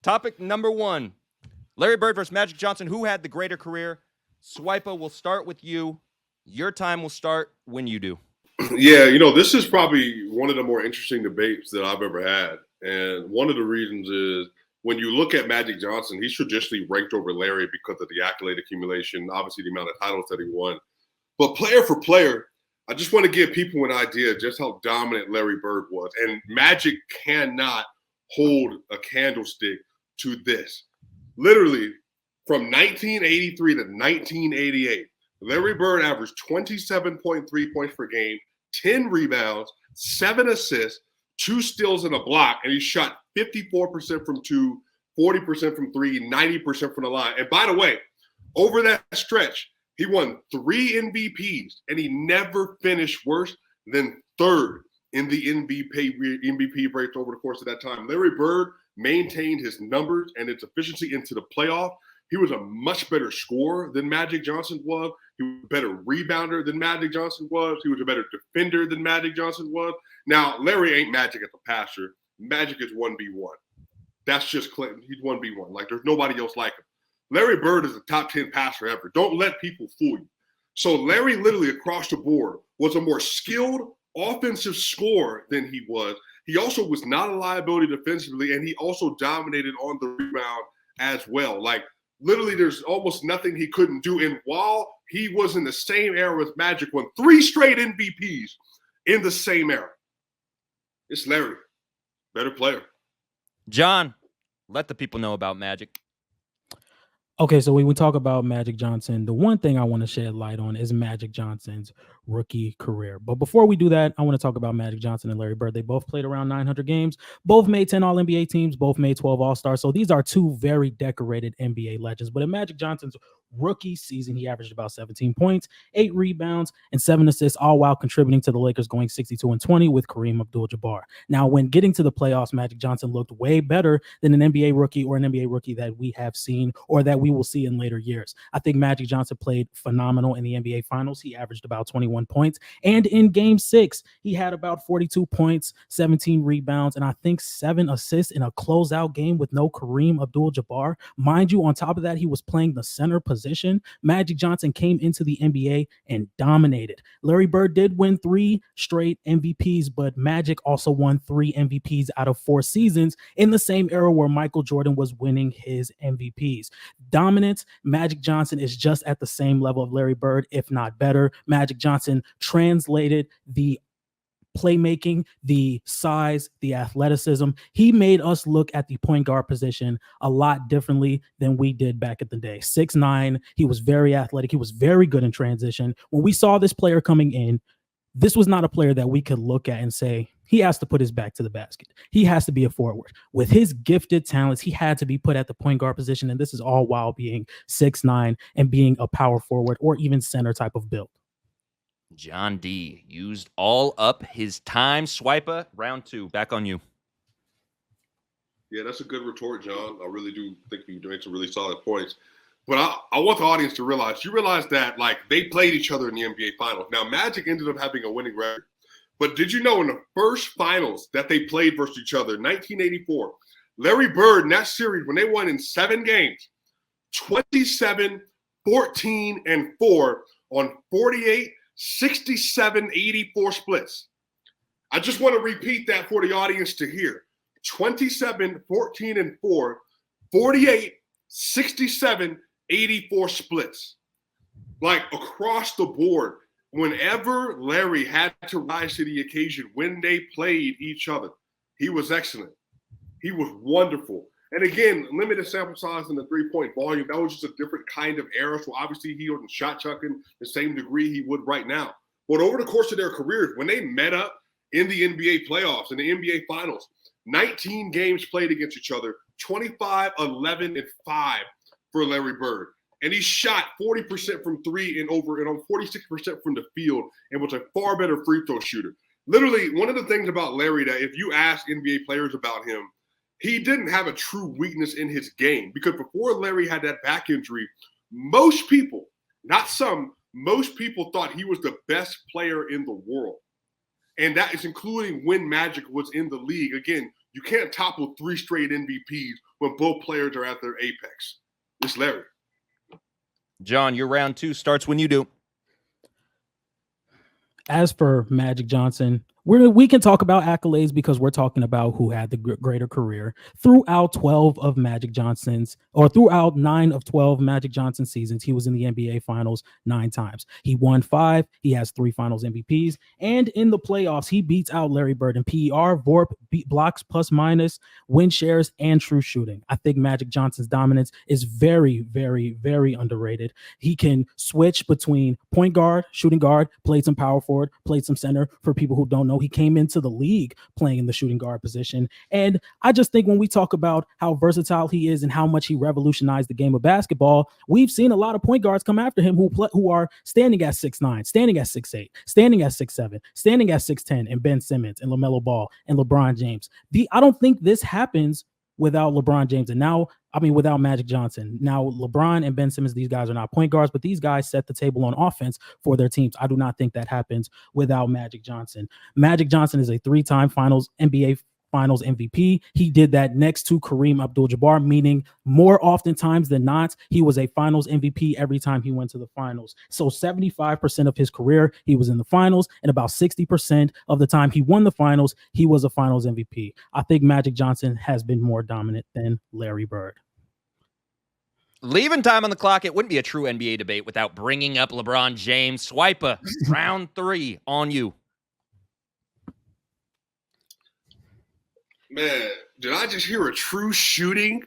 Topic number 1. Larry Bird versus Magic Johnson. Who had the greater career? Swipa, we'll start with you. Your time will start when you do. Yeah, this is probably one of the more interesting debates that I've ever had. And one of the reasons is when you look at Magic Johnson, he's traditionally ranked over Larry because of the accolade accumulation, obviously the amount of titles that he won. But player for player, I just want to give people an idea just how dominant Larry Bird was. And Magic cannot hold a candlestick to this. Literally, from 1983 to 1988, Larry Bird averaged 27.3 points per game, 10 rebounds, 7 assists, 2 steals and a block, and he shot 54% from 2, 40% from 3, 90% from the line. And by the way, over that stretch, he won 3 MVPs, and he never finished worse than 3rd in the MVP race over the course of that time. Larry Bird maintained his numbers and its efficiency into the playoff. He was a much better scorer than Magic Johnson was. He was a better rebounder than Magic Johnson was. He was a better defender than Magic Johnson was. Now, Larry ain't Magic at the passer. Magic is 1v1. That's just Clinton. He's 1v1. Like, there's nobody else like him. Larry Bird is a top 10 passer ever. Don't let people fool you. So Larry literally across the board was a more skilled offensive scorer than he was. He also was not a liability defensively, and he also dominated on the rebound as well. Like, literally, there's almost nothing he couldn't do. And while he was in the same era with Magic, won 3 straight MVPs in the same era. It's Larry. Better player. John, let the people know about Magic. Okay, so when we talk about Magic Johnson, the one thing I want to shed light on is Magic Johnson's rookie career. But before we do that, I want to talk about Magic Johnson and Larry Bird. They both played around 900 games, both made 10 All-NBA teams, both made 12 All-Stars. So these are 2 very decorated NBA legends. But in Magic Johnson's rookie season, he averaged about 17 points, 8 rebounds, and 7 assists, all while contributing to the Lakers going 62-20 with Kareem Abdul-Jabbar. Now, when getting to the playoffs, Magic Johnson looked way better than an NBA rookie or an NBA rookie that we have seen or that we will see in later years. I think Magic Johnson played phenomenal in the NBA Finals. He averaged about 21 points. And in Game 6, he had about 42 points, 17 rebounds, and I think 7 assists in a closeout game with no Kareem Abdul-Jabbar. Mind you, on top of that, he was playing the center position. Magic Johnson came into the NBA and dominated. Larry Bird did win 3 straight MVPs, but Magic also won 3 MVPs out of 4 seasons in the same era where Michael Jordan was winning his MVPs. Dominance, Magic Johnson is just at the same level of Larry Bird, if not better. Magic Johnson translated the playmaking, the size, the athleticism. He made us look at the point guard position a lot differently than we did back in the day. 6'9", he was very athletic. He was very good in transition. When we saw this player coming in, this was not a player that we could look at and say, he has to put his back to the basket. He has to be a forward. With his gifted talents, he had to be put at the point guard position, and this is all while being 6'9" and being a power forward or even center type of build. John D. used all up his time. Swipa, round 2. Back on you. Yeah, that's a good retort, John. I really do think you make some really solid points. But I want the audience to realize, that, like, they played each other in the NBA Finals. Now, Magic ended up having a winning record. But did you know in the first finals that they played versus each other, 1984, Larry Bird in that series, when they won in 7 games, 27, 14, and 4 on 48, 67, 84 splits. I just want to repeat that for the audience to hear. 27, 14, and 4, 48, 67, 84 splits. Like, across the board, whenever Larry had to rise to the occasion when they played each other, he was excellent. He was wonderful. And again, limited sample size in the 3-point volume. That was just a different kind of era. So obviously he wasn't shot chucking the same degree he would right now. But over the course of their careers, when they met up in the NBA playoffs and the NBA Finals, 19 games played against each other, 25, 11, and 5 for Larry Bird. And he shot 40% from 3 and on 46% from the field and was a far better free throw shooter. Literally, one of the things about Larry that if you ask NBA players about him, he didn't have a true weakness in his game, because before Larry had that back injury, most people, not some, most people thought he was the best player in the world. And that is including when Magic was in the league. Again, You can't topple 3 straight MVPs when both players are at their apex. It's Larry. John, your round 2 starts when you do. As for Magic Johnson, we can talk about accolades because we're talking about who had the greater career. Throughout 12 of Magic Johnson's, or throughout 9 of 12 Magic Johnson seasons, he was in the NBA Finals 9 times. He won 5. He has 3 Finals MVPs. And in the playoffs, he beats out Larry Bird in PER, VORP, blocks plus minus, win shares, and true shooting. I think Magic Johnson's dominance is very, very, very underrated. He can switch between point guard, shooting guard, played some power forward, played some center. For people who don't know, he came into the league playing in the shooting guard position. And I just think when we talk about how versatile he is and how much he revolutionized the game of basketball, we've seen a lot of point guards come after him who are standing at 6'9", standing at 6'8", standing at 6'7", standing at 6'10", and Ben Simmons and LaMelo Ball and LeBron James. I don't think this happens without LeBron James without Magic Johnson. Now, LeBron and Ben Simmons, these guys are not point guards, but these guys set the table on offense for their teams. I do not think that happens without Magic Johnson. Magic Johnson is a 3-time NBA Finals MVP. He did that next to Kareem Abdul-Jabbar, meaning more oftentimes than not, he was a Finals MVP every time he went to the Finals. So 75% of his career, he was in the Finals, and about 60% of the time he won the Finals, he was a Finals MVP. I think Magic Johnson has been more dominant than Larry Bird. Leaving time on the clock, it wouldn't be a true NBA debate without bringing up LeBron James. Swipa, round 3 on you. Man, did I just hear a true shooting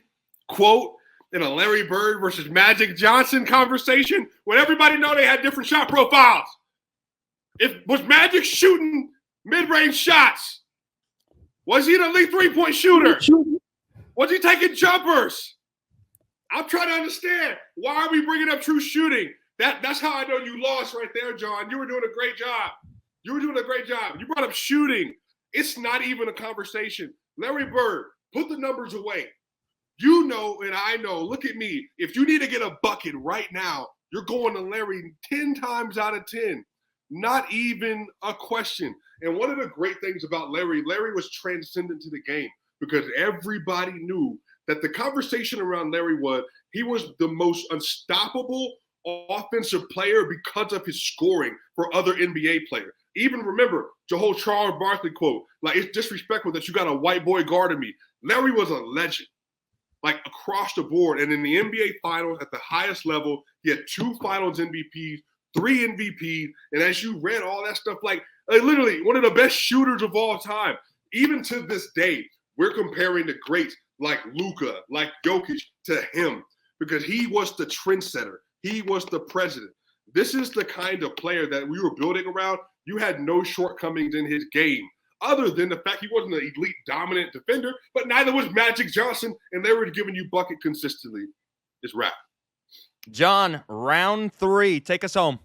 quote in a Larry Bird versus Magic Johnson conversation when everybody know they had different shot profiles? Was Magic shooting mid-range shots? Was he an elite 3-point shooter? Was he taking jumpers? I'm trying to understand. Why are we bringing up true shooting? That's how I know you lost right there, John. You were doing a great job. You brought up shooting. It's not even a conversation. Larry Bird, put the numbers away. You know and I know, look at me. If you need to get a bucket right now, you're going to Larry 10 times out of 10. Not even a question. And one of the great things about Larry was transcendent to the game because everybody knew that the conversation around Larry was he was the most unstoppable offensive player because of his scoring for other NBA players. Even remember the whole Charles Barkley quote, like, it's disrespectful that you got a white boy guarding me. Larry was a legend, like across the board. And in the NBA Finals at the highest level, he had 2 Finals MVPs, 3 MVPs. And as you read all that stuff, like literally one of the best shooters of all time. Even to this day, we're comparing the greats like Luka, like Jokic to him because he was the trendsetter. He was the president. This is the kind of player that we were building around. You had no shortcomings in his game other than the fact he wasn't an elite dominant defender, but neither was Magic Johnson, and they were giving you bucket consistently. It's wrap. John, round 3. Take us home.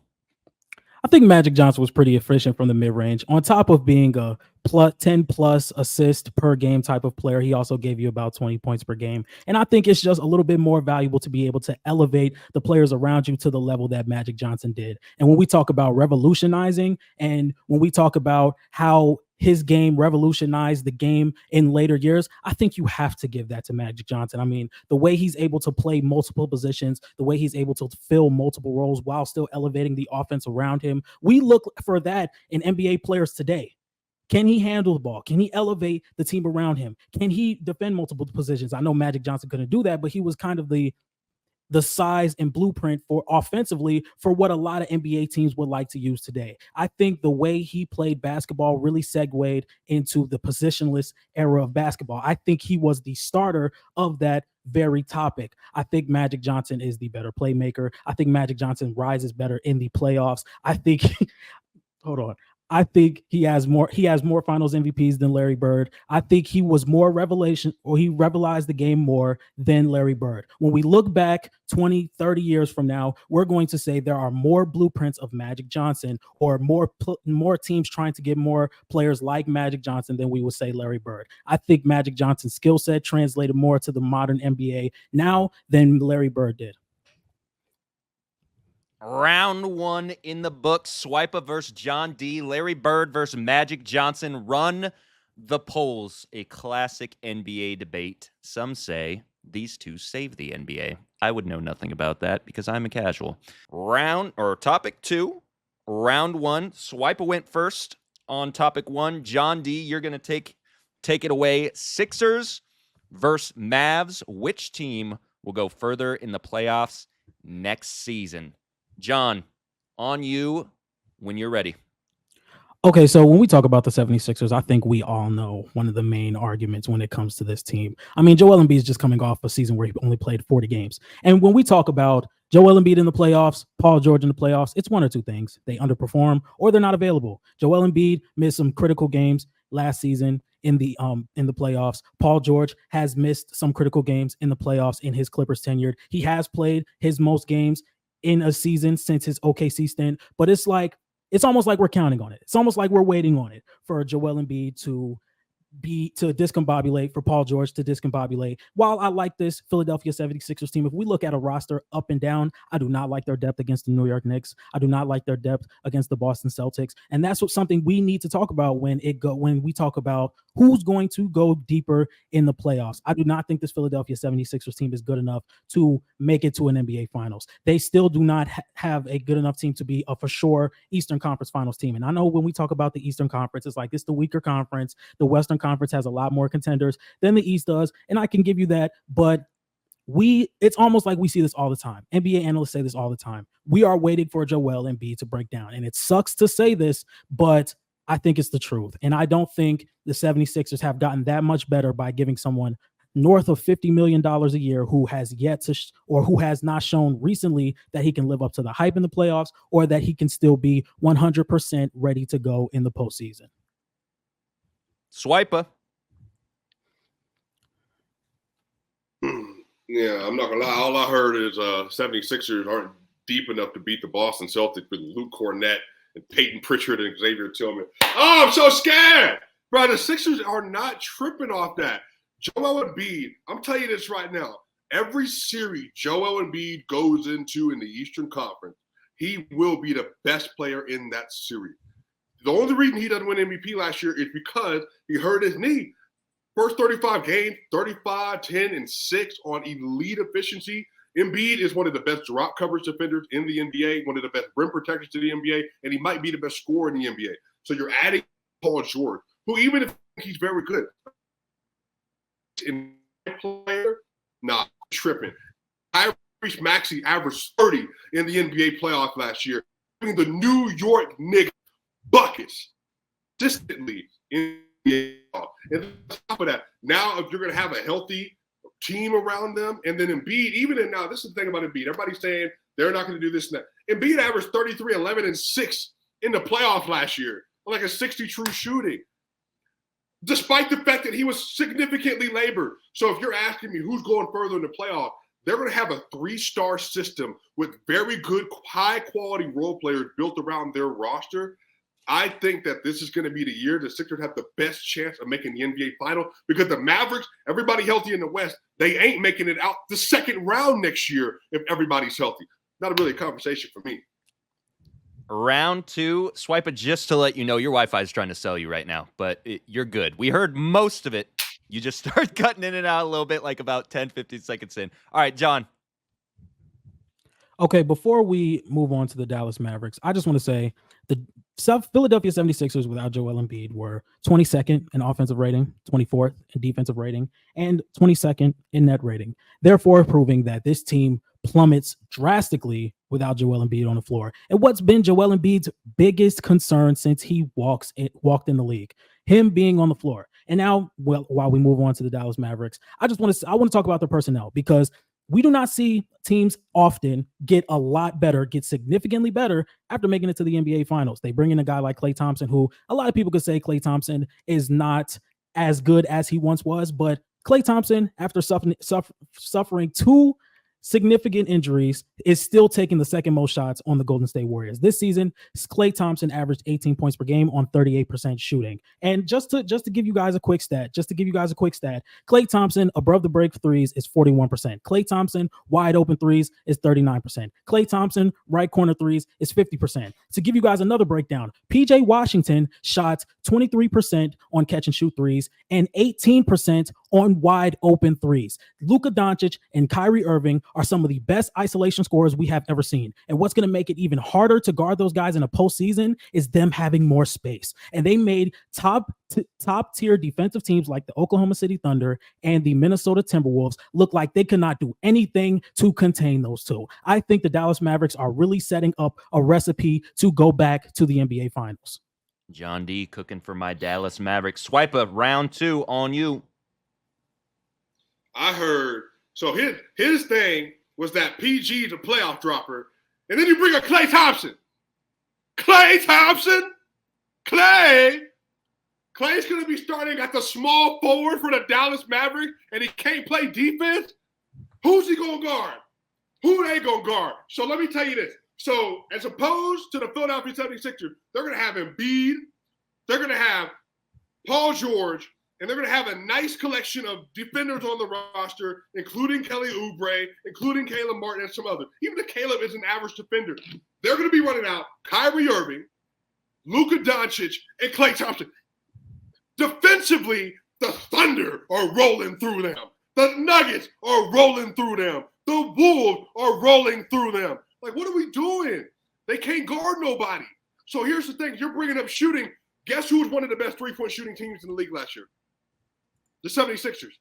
I think Magic Johnson was pretty efficient from the mid-range. On top of being a 10-plus assist per game type of player, he also gave you about 20 points per game. And I think it's just a little bit more valuable to be able to elevate the players around you to the level that Magic Johnson did. And when we talk about revolutionizing, and when we talk about how his game revolutionized the game in later years, I think you have to give that to Magic Johnson. I mean, the way he's able to play multiple positions, the way he's able to fill multiple roles while still elevating the offense around him. We look for that in NBA players today. Can he handle the ball? Can he elevate the team around him? Can he defend multiple positions? I know Magic Johnson couldn't do that, but he was kind of the size and blueprint for offensively for what a lot of NBA teams would like to use today. I think the way he played basketball really segued into the positionless era of basketball. I think he was the starter of that very topic. I think Magic Johnson is the better playmaker. I think Magic Johnson rises better in the playoffs. I think hold on. I think he has more Finals MVPs than Larry Bird. I think he was more revelation, or he revolutionized the game more than Larry Bird. When we look back 20, 30 years from now, we're going to say there are more blueprints of Magic Johnson, or more teams trying to get more players like Magic Johnson than we would say Larry Bird. I think Magic Johnson's skill set translated more to the modern NBA now than Larry Bird did. Round 1 in the books. Swipa versus John D. Larry Bird versus Magic Johnson. Run The polls, a classic NBA debate. Some say these two save the NBA. I would know nothing about that because I'm a casual. Topic 2, round 1. Swipa went first on topic 1. John D, you're going to take it away. Sixers versus Mavs. Which team will go further in the playoffs next season? John, on you when you're ready. Okay, so when we talk about the 76ers, I think we all know one of the main arguments when it comes to this team. I mean, Joel Embiid is just coming off a season where he only played 40 games. And when we talk about Joel Embiid in the playoffs, Paul George in the playoffs, it's one or two things. They underperform or they're not available. Joel Embiid missed some critical games last season in the playoffs. Paul George has missed some critical games in the playoffs in his Clippers tenure. He has played his most games in a season since his OKC stint, but it's almost like we're counting on it. It's almost like we're waiting on it for Joel Embiid to discombobulate, for Paul George to discombobulate. While I like this Philadelphia 76ers team, if we look at a roster up and down, I do not like their depth against the New York Knicks. I do not like their depth against the Boston Celtics. And that's something we need to talk about when we talk about who's going to go deeper in the playoffs. I do not think this Philadelphia 76ers team is good enough to make it to an NBA Finals. They still do not have a good enough team to be a for sure Eastern Conference Finals team. And I know when we talk about the Eastern Conference, it's like it's the weaker conference. The Western Conference has a lot more contenders than the East does, and I can give you that, but it's almost like we see this all the time. NBA analysts say this all the time. We are waiting for Joel Embiid to break down, and it sucks to say this, but I think it's the truth. And I don't think the 76ers have gotten that much better by giving someone north of $50 million a year who has yet to or who has not shown recently that he can live up to the hype in the playoffs or that he can still be 100% ready to go in the postseason. Swipa. Yeah, I'm not gonna lie. All I heard is 76ers aren't deep enough to beat the Boston Celtics with Luke Cornett and Peyton Pritchard and Xavier Tillman. Oh, I'm so scared. Bro, the Sixers are not tripping off that. Joel Embiid, I'm telling you this right now. Every series Joel Embiid goes into in the Eastern Conference, he will be the best player in that series. The only reason he doesn't win MVP last year is because he hurt his knee. First 35 games, 35, 10, and 6 on elite efficiency. Embiid is one of the best drop coverage defenders in the NBA, one of the best rim protectors to the NBA, and he might be the best scorer in the NBA. So you're adding Paul George, who even if he's very good, in player, tripping. Tyrese Maxey averaged 30 in the NBA playoff last year, giving the New York Knicks buckets consistently in the NBA. And on top of that, now if you're going to have a healthy team around them, and then Embiid, even in now, this is the thing about Embiid. Everybody's saying they're not going to do this and that. Embiid averaged 33, 11, and 6 in the playoff last year, like a 60 true shooting, despite the fact that he was significantly labored. So if you're asking me who's going further in the playoff, they're going to have a 3-star system with very good, high-quality role players built around their roster. I think that this is going to be the year the Sixers have the best chance of making the NBA final because the Mavericks, everybody healthy in the West, they ain't making it out the second round next year if everybody's healthy. Not really a conversation for me. Round 2, Swipa, just to let you know, your Wi-Fi is trying to sell you right now, but you're good. We heard most of it. You just start cutting in and out a little bit, like about 10, 15 seconds in. All right, John. Okay, before we move on to the Dallas Mavericks, I just want to say the Philadelphia 76ers without Joel Embiid were 22nd in offensive rating, 24th in defensive rating, and 22nd in net rating, therefore proving that this team plummets drastically without Joel Embiid on the floor. And what's been Joel Embiid's biggest concern since he walked in the league? Him being on the floor. And now, while we move on to the Dallas Mavericks, I want to talk about the personnel because we do not see teams often get significantly better after making it to the NBA Finals. They bring in a guy like Klay Thompson, who a lot of people could say Klay Thompson is not as good as he once was, but Klay Thompson, after suffering 2 significant injuries, is still taking the second most shots on the Golden State Warriors. This season, Klay Thompson averaged 18 points per game on 38% shooting. And just to give you guys a quick stat, Klay Thompson above the break threes is 41%. Klay Thompson wide open threes is 39%. Klay Thompson right corner threes is 50%. To give you guys another breakdown, PJ Washington shot 23% on catch and shoot threes and 18% on wide open threes. Luka Doncic and Kyrie Irving are some of the best isolation scorers we have ever seen. And what's going to make it even harder to guard those guys in a postseason is them having more space. And they made top tier defensive teams like the Oklahoma City Thunder and the Minnesota Timberwolves look like they could not do anything to contain those two. I think the Dallas Mavericks are really setting up a recipe to go back to the NBA Finals. John D. cooking for my Dallas Mavericks. Swipa, round 2 on you. I heard, so his thing was that PG is a playoff dropper, and then you bring a Klay Thompson. Klay Klay's going to be starting at the small forward for the Dallas Mavericks, and he can't play defense? Who's he going to guard? Who they going to guard? So let me tell you this. So as opposed to the Philadelphia 76ers, they're going to have Embiid, they're going to have Paul George, and they're going to have a nice collection of defenders on the roster, including Kelly Oubre, including Caleb Martin, and some others. Even if Caleb is an average defender, they're going to be running out Kyrie Irving, Luka Doncic, and Klay Thompson. Defensively, the Thunder are rolling through them. The Nuggets are rolling through them. The Wolves are rolling through them. Like, what are we doing? They can't guard nobody. So here's the thing. You're bringing up shooting. Guess who was one of the best three-point shooting teams in the league last year? The 76ers.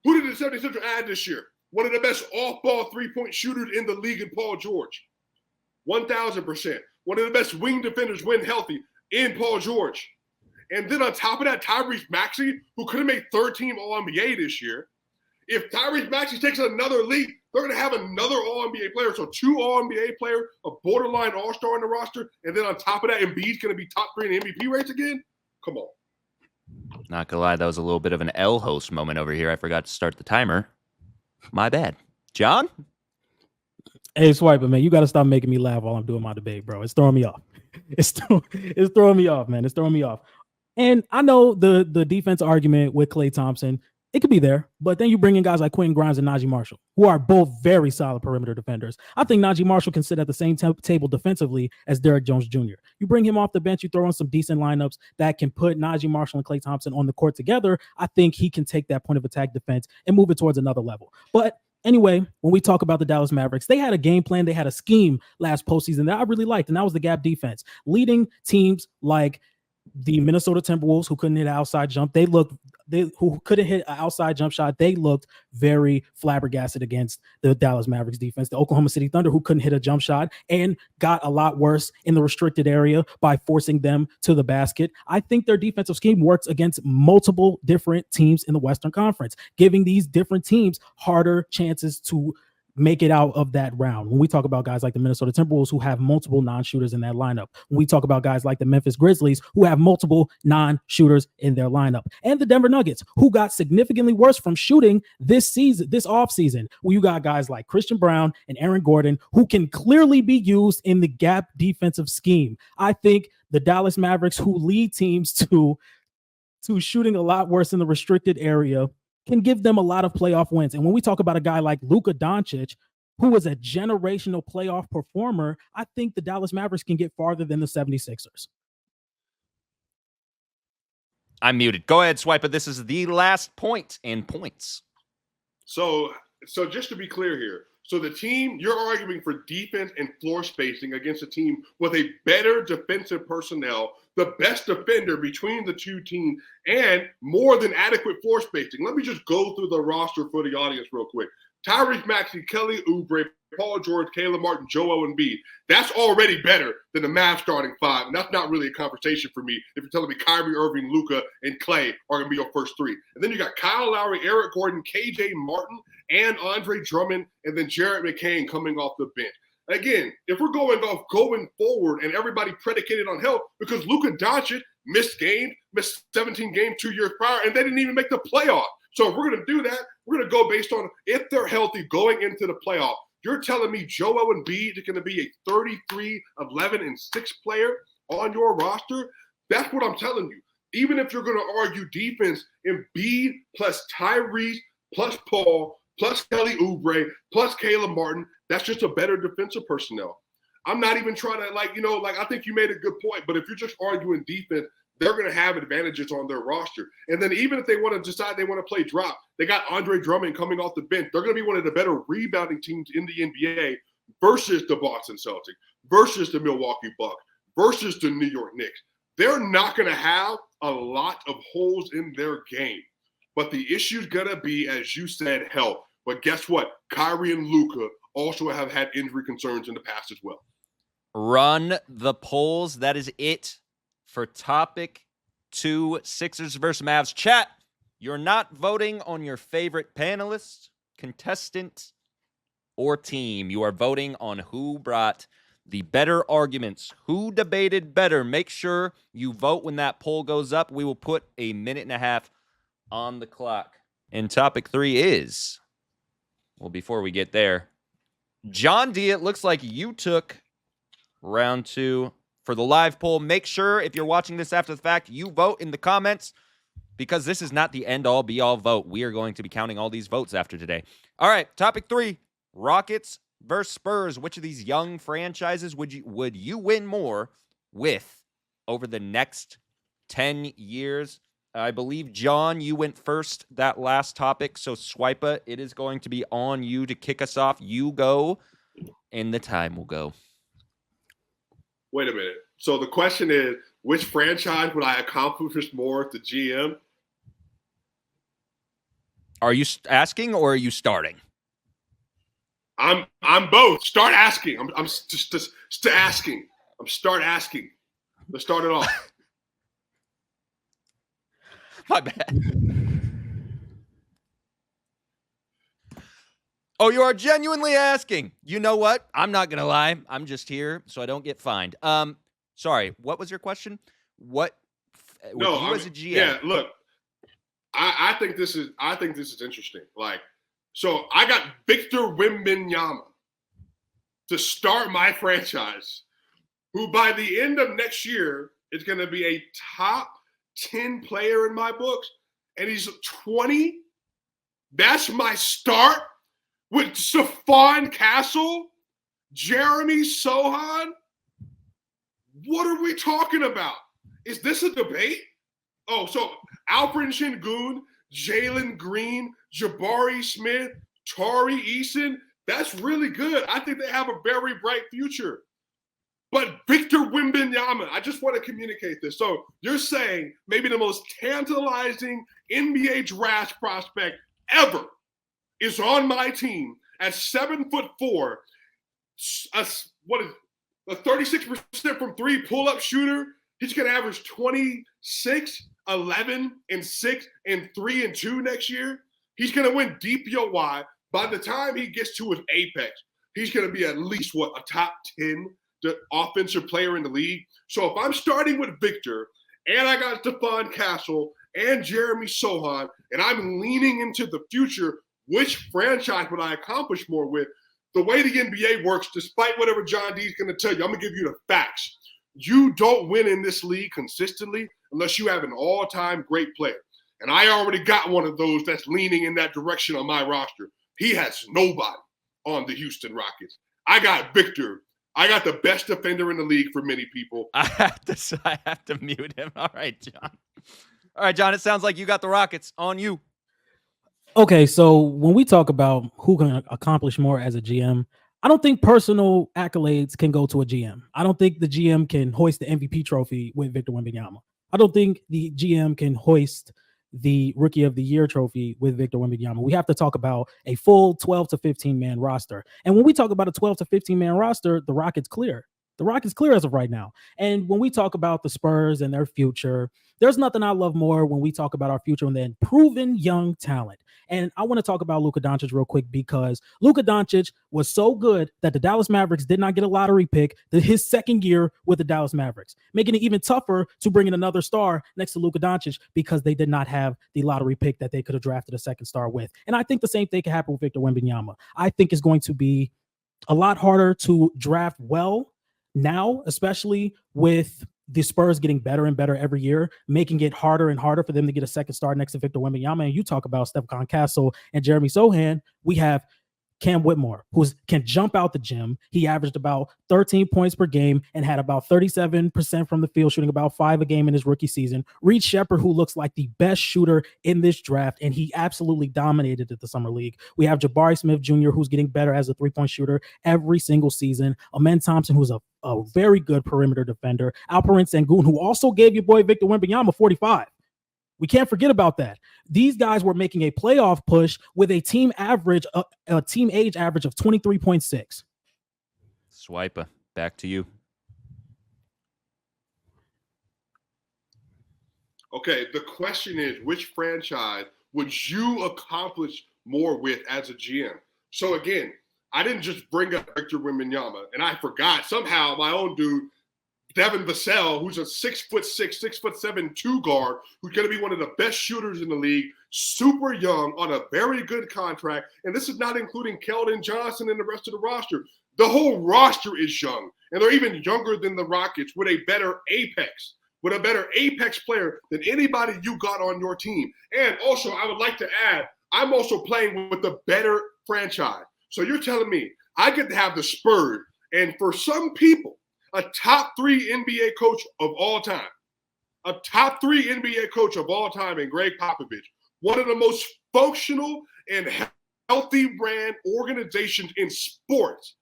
Who did the 76ers add this year? One of the best off-ball three-point shooters in the league in Paul George. 1,000%. One of the best wing defenders when healthy in Paul George. And then on top of that, Tyrese Maxey, who could have made third-team All-NBA this year. If Tyrese Maxey takes another leap, they're going to have another All-NBA player. So 2 All-NBA players, a borderline All-Star on the roster, and then on top of that, Embiid's going to be top 3 in MVP rates again? Come on. Not gonna lie, that was a little bit of an L host moment over here. I forgot to start the timer. My bad. John? Hey, Swiper, man, you got to stop making me laugh while I'm doing my debate, bro. It's throwing me off. It's throwing me off, man. It's throwing me off. And I know the defense argument with Klay Thompson, it could be there, but then you bring in guys like Quentin Grimes and Najee Marshall, who are both very solid perimeter defenders. I think Najee Marshall can sit at the same table defensively as Derrick Jones Jr. You bring him off the bench, you throw in some decent lineups that can put Najee Marshall and Klay Thompson on the court together. I think he can take that point of attack defense and move it towards another level. But anyway, when we talk about the Dallas Mavericks, they had a game plan, they had a scheme last postseason that I really liked, and that was the gap defense. Leading teams like the Minnesota Timberwolves, who couldn't hit an outside jump, who couldn't hit an outside jump shot, they looked very flabbergasted against the Dallas Mavericks defense. The Oklahoma City Thunder, who couldn't hit a jump shot and got a lot worse in the restricted area by forcing them to the basket. I think their defensive scheme works against multiple different teams in the Western Conference, giving these different teams harder chances to make it out of that round. When we talk about guys like the Minnesota Timberwolves, who have multiple non-shooters in that lineup, when we talk about guys like the Memphis Grizzlies, who have multiple non-shooters in their lineup, and the Denver Nuggets, who got significantly worse from shooting this offseason, where you got guys like Christian Brown and Aaron Gordon, who can clearly be used in the gap defensive scheme. I think the Dallas Mavericks, who lead teams to shooting a lot worse in the restricted area, can give them a lot of playoff wins. And when we talk about a guy like Luka Doncic, who is a generational playoff performer, I think the Dallas Mavericks can get farther than the 76ers. I'm muted. Go ahead, Swiper. This is the last point in points. So just to be clear here, so the team, you're arguing for defense and floor spacing against a team with a better defensive personnel, the best defender between the two teams, and more than adequate floor spacing. Let me just go through the roster for the audience real quick. Tyrese Maxey, Kelly Oubre, Paul George, Caleb Martin, Joel Embiid. That's already better than the Mavs starting 5. And that's not really a conversation for me if you're telling me Kyrie Irving, Luka, and Klay are going to be your first 3. And then you got Kyle Lowry, Eric Gordon, KJ Martin, and Andre Drummond, and then Jared McCain coming off the bench. Again, if we're going forward and everybody predicated on health, because Luka Doncic missed 17 games 2 years prior, and they didn't even make the playoff. So if we're going to do that, we're going to go based on if they're healthy going into the playoff. You're telling me Joel Embiid is going to be a 33, 11, and 6 player on your roster? That's what I'm telling you. Even if you're going to argue defense, Embiid plus Tyrese plus Paul plus Kelly Oubre plus Caleb Martin, that's just a better defensive personnel. I'm not even trying to, I think you made a good point, but if you're just arguing defense, they're going to have advantages on their roster. And then even if they want to decide they want to play drop, they got Andre Drummond coming off the bench. They're going to be one of the better rebounding teams in the NBA versus the Boston Celtics, versus the Milwaukee Bucks, versus the New York Knicks. They're not going to have a lot of holes in their game. But the issue's going to be, as you said, health. But guess what? Kyrie and Luka also have had injury concerns in the past as well. Run the polls. That is it for topic 2, Sixers versus Mavs. Chat, you're not voting on your favorite panelist, contestant, or team. You are voting on who brought the better arguments, who debated better. Make sure you vote when that poll goes up. We will put a minute and a half on the clock. And topic 3 is, well, before we get there, John D., it looks like you took round 2 for the live poll. Make sure if you're watching this after the fact, you vote in the comments, because this is not the end-all, be-all vote. We are going to be counting all these votes after today. All right, topic 3, Rockets versus Spurs. Which of these young franchises would you win more with over the next 10 years? I believe, John, you went first that last topic, so Swipa, it is going to be on you to kick us off. You go, and the time will go. Wait a minute. So the question is, which franchise would I accomplish more at the GM? Are you asking or are you starting? I'm both. Start asking. I'm just asking. Start asking. Let's start it off. My bad. Oh, you are genuinely asking. You know what? I'm not gonna lie. I'm just here so I don't get fined. Sorry. What was your question? What? No, you as a GM? Yeah. Look, I think this is interesting. So I got Victor Wembanyama to start my franchise, who by the end of next year is going to be a top 10 player in my books, and he's 20. That's my start with Stephon Castle, Jeremy Sohan. What are we talking about? Is this a debate? Oh, so Alfred Şengün, Jalen Green, Jabari Smith, Tari Eason, that's really good. I think they have a very bright future. But Victor Wembanyama, I just want to communicate this. So you're saying maybe the most tantalizing NBA draft prospect ever is on my team at 7'4", a 36% from 3 pull-up shooter. He's going to average 26, 11, and 6, and 3 and 2 next year. He's going to win DPOY. By the time he gets to his apex, he's going to be at least, a top 10 offensive player in the league. So if I'm starting with Victor, and I got Stephon Castle and Jeremy Sohan, and I'm leaning into the future, which franchise would I accomplish more with? The way the NBA works, despite whatever John D is going to tell you, I'm going to give you the facts. You don't win in this league consistently unless you have an all-time great player. And I already got one of those that's leaning in that direction on my roster. He has nobody on the Houston Rockets. I got Victor. I got the best defender in the league for many people. I have to mute him. All right, John. All right, John, it sounds like you got the Rockets. On you. Okay, so when we talk about who can accomplish more as a GM, I don't think personal accolades can go to a GM. I don't think the GM can hoist the MVP trophy with Victor Wembanyama. I don't think the GM can hoist the Rookie of the Year trophy with Victor Wembanyama. We have to talk about a full 12 to 15 man roster. And when we talk about a 12 to 15 man roster, the Rockets clear. The Rockets clear as of right now. And when we talk about the Spurs and their future, there's nothing I love more when we talk about our future than proven young talent. And I want to talk about Luka Doncic real quick because Luka Doncic was so good that the Dallas Mavericks did not get a lottery pick his second year with the Dallas Mavericks, making it even tougher to bring in another star next to Luka Doncic because they did not have the lottery pick that they could have drafted a second star with. And I think the same thing can happen with Victor Wembanyama. I think it's going to be a lot harder to draft well now, especially with the Spurs getting better and better every year, making it harder and harder for them to get a second star next to Victor Wembanyama. And you talk about Stephon Castle and Jeremy Sohan. We have Cam Whitmore, who can jump out the gym. He averaged about 13 points per game and had about 37% from the field, shooting about 5 a game in his rookie season. Reed Shepherd, who looks like the best shooter in this draft, and he absolutely dominated at the Summer League. We have Jabari Smith Jr., who's getting better as a three-point shooter every single season. Amen Thompson, who's a very good perimeter defender. Alperen Sengun, who also gave your boy Victor Wembanyama 45. We can't forget about that. These guys were making a playoff push with a team average, a team age average of 23.6. Swipa, back to you. Okay, the question is, which franchise would you accomplish more with as a GM? So again, I didn't just bring up Victor Wembanyama, and I forgot somehow my own dude, Devin Vassell, who's a 6'6", 6'7" 2 guard, who's going to be one of the best shooters in the league, super young, on a very good contract. And this is not including Keldon Johnson and the rest of the roster. The whole roster is young, and they're even younger than the Rockets with a better apex player than anybody you got on your team. And also, I would like to add, I'm also playing with a better franchise. So you're telling me I get to have the Spurs, and for some people, a top 3 NBA coach of all time, in Greg Popovich, one of the most functional and healthy brand organizations in sports,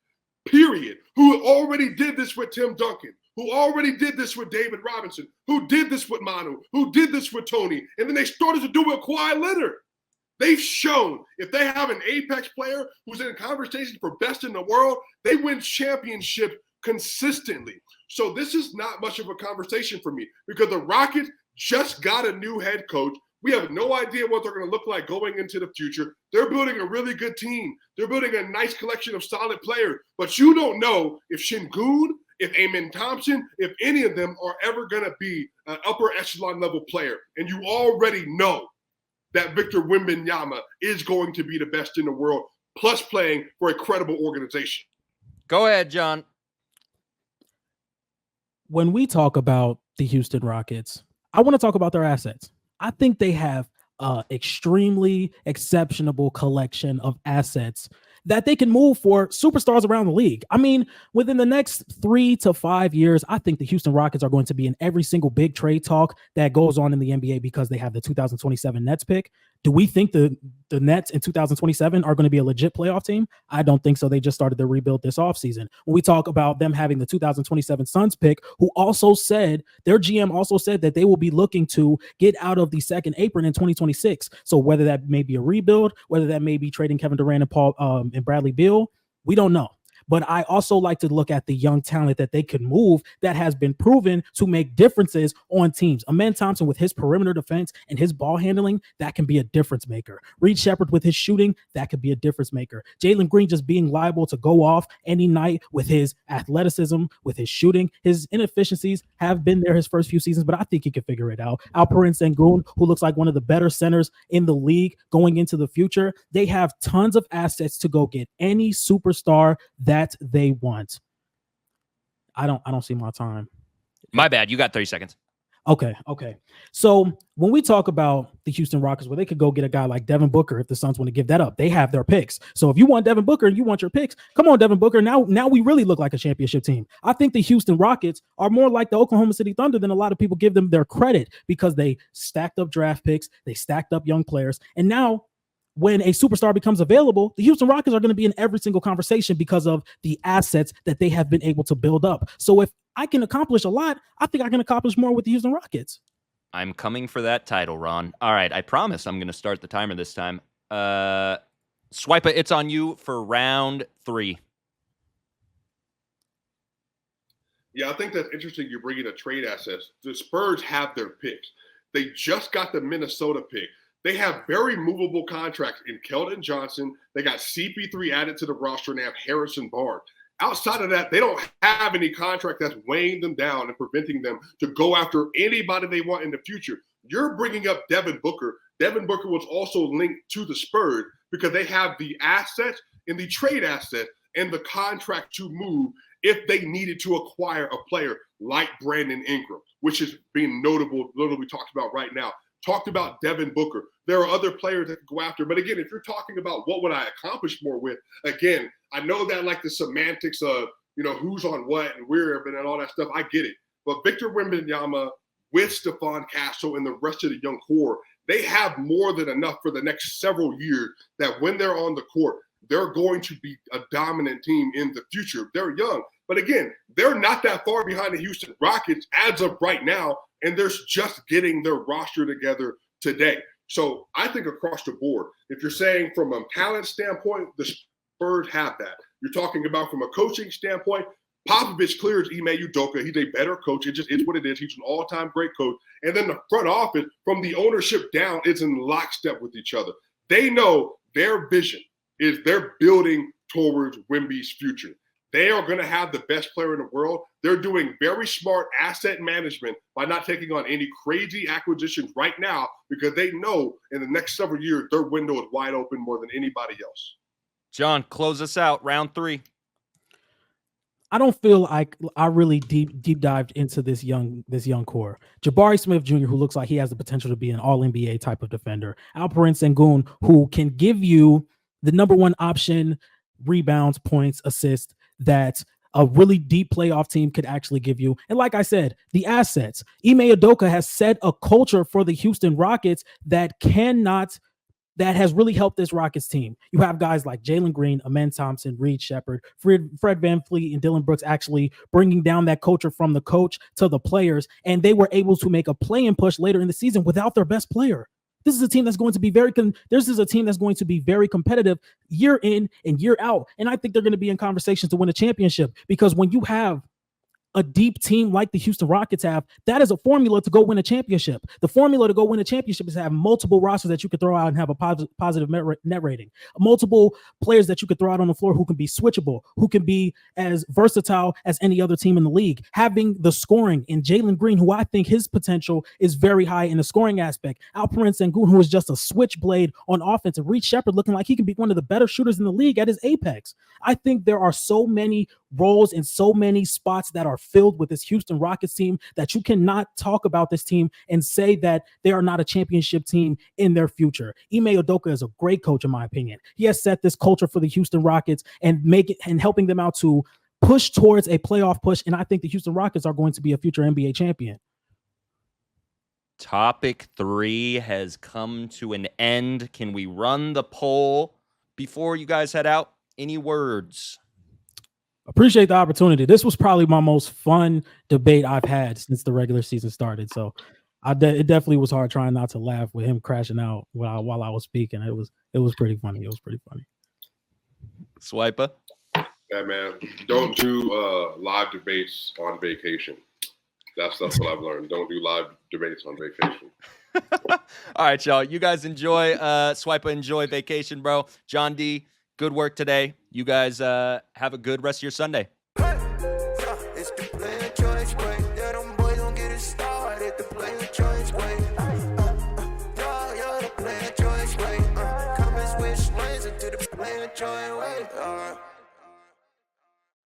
period, who already did this with Tim Duncan, who already did this with David Robinson, who did this with Manu, who did this with Tony, and then they started to do it with Kawhi Leonard. They've shown if they have an apex player who's in conversation for best in the world, they win championships consistently. So this is not much of a conversation for me because the Rockets just got a new head coach. We have no idea what they're going to look like going into the future. They're building a really good team. They're building a nice collection of solid players. But you don't know if Sengun, if Amen Thompson, if any of them are ever going to be an upper echelon level player. And you already know that Victor Wembanyama is going to be the best in the world, plus playing for a credible organization. Go ahead, John. When we talk about the Houston Rockets, I want to talk about their assets. I think they have an extremely exceptional collection of assets that they can move for superstars around the league. I mean, within the next 3 to 5 years, I think the Houston Rockets are going to be in every single big trade talk that goes on in the NBA because they have the 2027 Nets pick. Do we think the Nets in 2027 are going to be a legit playoff team? I don't think so. They just started their rebuild this offseason. When we talk about them having the 2027 Suns pick, who also said, their GM also said that they will be looking to get out of the second apron in 2026. So whether that may be a rebuild, whether that may be trading Kevin Durant and Paul and Bradley Beal, we don't know. But I also like to look at the young talent that they could move that has been proven to make differences on teams. Amen Thompson with his perimeter defense and his ball handling, that can be a difference maker. Reed Shepherd with his shooting, that could be a difference maker. Jalen Green just being liable to go off any night with his athleticism, with his shooting. His inefficiencies have been there his first few seasons, but I think he can figure it out. Alperen Sengun, who looks like one of the better centers in the league going into the future. They have tons of assets to go get any superstar that they want. I don't see my time. My bad. You got 30 seconds. Okay. So when we talk about the Houston Rockets, where they could go get a guy like Devin Booker if the Suns want to give that up, they have their picks. So if you want Devin Booker and you want your picks, come on, Devin Booker. Now we really look like a championship team. I think the Houston Rockets are more like the Oklahoma City Thunder than a lot of people give them their credit because they stacked up draft picks, they stacked up young players, and now when a superstar becomes available, the Houston Rockets are going to be in every single conversation because of the assets that they have been able to build up. So if I can accomplish a lot, I think I can accomplish more with the Houston Rockets. I'm coming for that title, Ron. All right, I promise I'm going to start the timer this time. Swipa, it's on you for round 3. Yeah, I think that's interesting. You're bringing a trade assets. The Spurs have their picks. They just got the Minnesota pick. They have very movable contracts in Keldon Johnson. They got CP3 added to the roster, and they have Harrison Barnes. Outside of that, they don't have any contract that's weighing them down and preventing them to go after anybody they want in the future. You're bringing up Devin Booker. Devin Booker was also linked to the Spurs because they have the assets and the trade asset and the contract to move if they needed to acquire a player like Brandon Ingram, which is being notable, we talked about right now. Talked about Devin Booker. There are other players that can go after. But again, if you're talking about what would I accomplish more with, again, I know that like the semantics of, who's on what and where and all that stuff, I get it. But Victor Wembanyama with Stephon Castle and the rest of the young core, they have more than enough for the next several years that when they're on the court, they're going to be a dominant team in the future. They're young. But again, they're not that far behind the Houston Rockets as of right now, and they're just getting their roster together today. So I think across the board, if you're saying from a talent standpoint, the Spurs have that. You're talking about from a coaching standpoint, Popovich clears Ime Udoka. He's a better coach. It just is what it is. He's an all-time great coach. And then the front office, from the ownership down, is in lockstep with each other. They know their vision is they're building towards Wemby's future. They are going to have the best player in the world. They're doing very smart asset management by not taking on any crazy acquisitions right now because they know in the next several years their window is wide open more than anybody else. John, close us out. Round 3. I don't feel like I really deep dived into this young core. Jabari Smith Jr., who looks like he has the potential to be an all-NBA type of defender. Alperen Sengun, who can give you the number one option, rebounds, points, assists, that a really deep playoff team could actually give you. And like I said, the assets. Ime Udoka has set a culture for the Houston Rockets that has really helped this Rockets team. You have guys like Jalen Green, Amen Thompson, Reed Shepard, Fred VanVleet, and Dylan Brooks actually bringing down that culture from the coach to the players, and they were able to make a play-in push later in the season without their best player. This is a team that's going to be very competitive year in and year out. And I think they're going to be in conversations to win a championship, because when you have a deep team like the Houston Rockets have, that is a formula to go win a championship. The formula to go win a championship is to have multiple rosters that you could throw out and have a positive net rating. Multiple players that you could throw out on the floor who can be switchable, who can be as versatile as any other team in the league. Having the scoring in Jalen Green, who I think his potential is very high in the scoring aspect. Alperen Sengun, who is just a switchblade on offense. And Reed Shepard looking like he can be one of the better shooters in the league at his apex. I think there are so many roles and so many spots that are filled with this Houston Rockets team that you cannot talk about this team and say that they are not a championship team in their future. Ime Udoka is a great coach, in my opinion. He has set this culture for the Houston Rockets and helping them out to push towards a playoff push. And I think the Houston Rockets are going to be a future NBA champion. Topic 3 has come to an end. Can we run the poll before you guys head out? Any words? Appreciate the opportunity. This was probably my most fun debate I've had since the regular season started. So it definitely was hard trying not to laugh with him crashing out while I was speaking. It was pretty funny. It was pretty funny. Swipa? Yeah, man. Don't do live debates on vacation. That's what I've learned. Don't do live debates on vacation. All right, y'all. You guys enjoy. Swipa, enjoy vacation, bro. John D., good work today. You guys have a good rest of your Sunday. It's the player choice way. Yeah, them boys don't get it started. The player choice way. You're the player choice way. Come and switch lanes into the player choice way.